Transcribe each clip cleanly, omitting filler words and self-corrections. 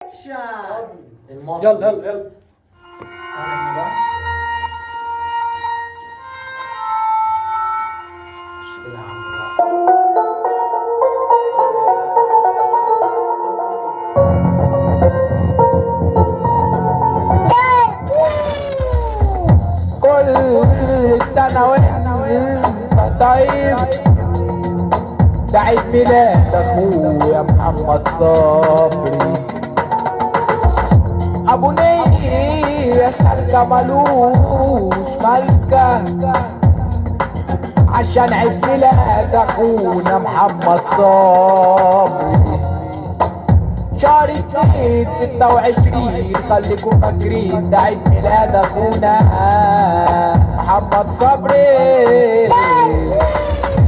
المصري. يلا يلا يلا. تعالى هنا بقى. مش كده يا عم بقى. كل سنة وانت طيب، ده عيد ميلاد اخويا محمد صبري ابو نية سالكة ملوش ملكة، عشان عيد ميلاد اخونا محمد صبري شهر 2/26 خليكم فاكرين، ده عيد ميلاد اخونا محمد صبري.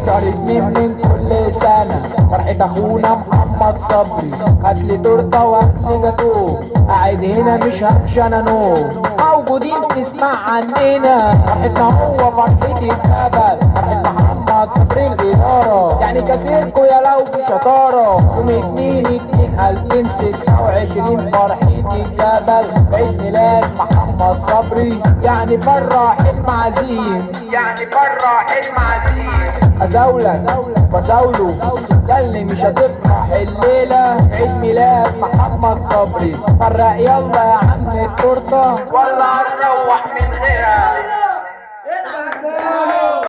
شهر 2 من كل سنة فرحة اخونا محمد صبري، هاتلي تورته وهاتلي جاتوه، قاعد هنا مش همشي انا نوم، موجودين تسمع عننا، فرحتنا هو فرحة الجبل، فرحة محمد صبري الإدارة، يعني كاسركوا يا لو بشطارة. يوم 2/2/2026 فرحة الجبل، عيد ميلاد محمد صبري، يعني فرح المعازيم، يعني فرح المعازيم. ازاولك وازاوله ده اللي مش هتفرح الليله، عيد ميلاد محمد صبري، فرق يلا يا عم التورته ولا هنروح من غيرها.